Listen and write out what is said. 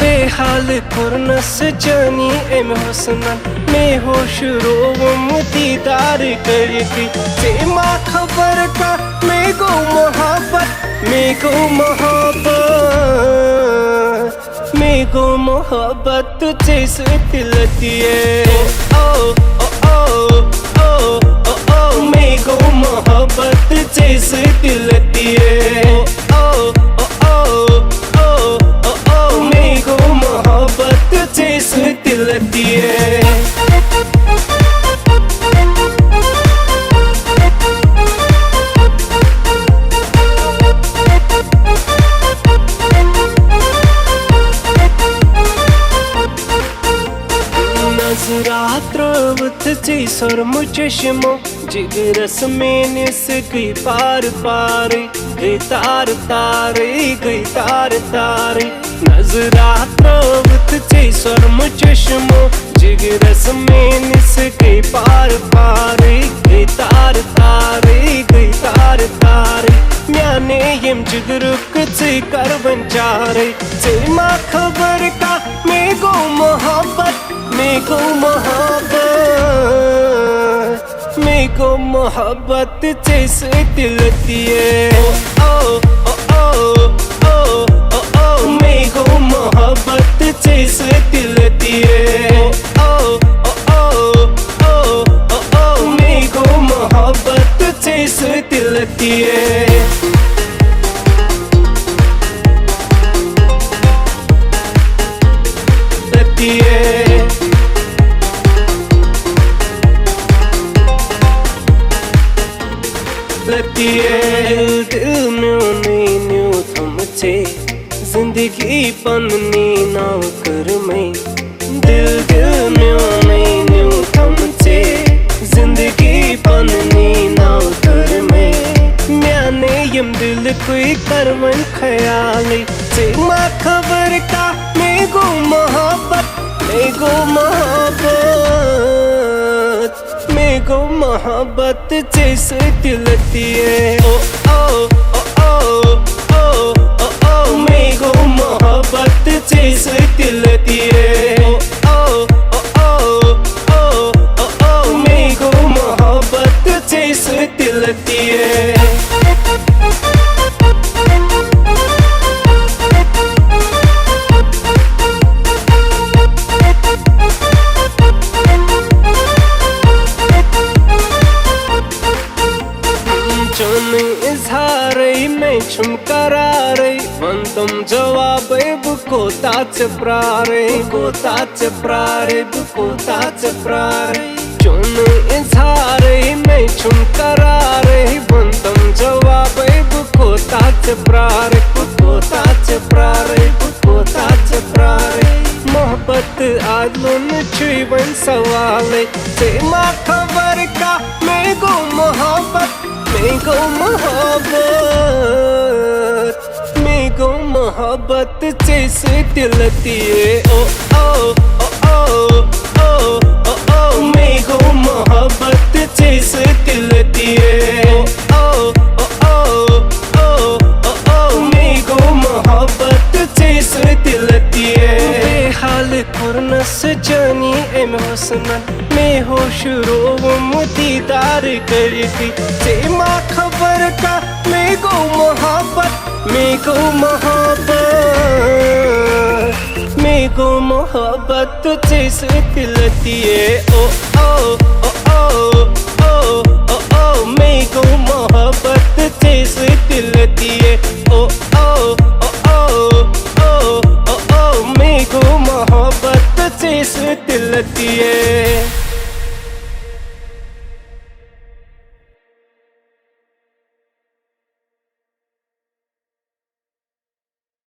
बेहाल खुरनस जानी एम हुस्नन में होश रोवम दीदार करती से माँ खबर का मेगो मोहब्बत जैसे दिलती है। ओ ओ ओ ओ ओ ओ मेगो मोहब्बत जैसे दिलती है। ओ ओ ओ ओ मेगो मोहब्बत जैसे दिलती है। रात्रवत जैसर मुचश्मो जिगरस में निस गई पार पारे गई तार तारे नजरात्रवत जैसर मुचश्मो जिगरस में निस गई पार पारे गई तार तारे म्याने यम जिगरुक से करवन चारे से माँ खबर का मेगो मोहब्बत जैसे दिलती है। ओ ओ ओ ओ ओ ओ मेगो मोहब्बत जैसे दिलती है। ओ ओ ओ ओ ओ मेगो मोहब्बत जैसे दिलती है। दिल में न्यू थमचे जिंदगी पन्नी नौकर में दिल में न्यू थमचे जिंदगी पन्नी नौकर में म्याने यम दिल कोई करवन ख्याल से माँ खबर का मेगो मोहब्बत जैसे दिलती है। ओ ओ ओ ओ ओ ओ मेगो मोहब्बत जैसे दिलती है। ओ ओ ओ ओ मेगो मोहब्बत जैसे दिलती है। इजहारे में छुम करारे वंतम जवाब बुकोताच प्रारे चुन इजहारे में छुम करारे वंतम जवाब बुकोताच प्रारे मोहब्बत आदलन छुवन सवाल से माँ खबर का मेगो मोहब्बत जैसे दिलती है। ओ ओ ओ ओ ओ ओ मेगो मोहब्बत जैसे दिलती है। ओ ओ ओ ओ मेगो मोहब्बत जैसे दिलती है। बेहाल खुरनस जानी एम हुस्नन में होश रोवम दीदार करती से माँ खबर का मेगो मोहब्बत जैसे दिलती है। ओ ओ ओ ओ ओ ओ मेगो मोहब्बत जैसे दिलती है। ओ ओ ओ ओ ओ ओ मेगो मोहब्बत जैसे दिलती है।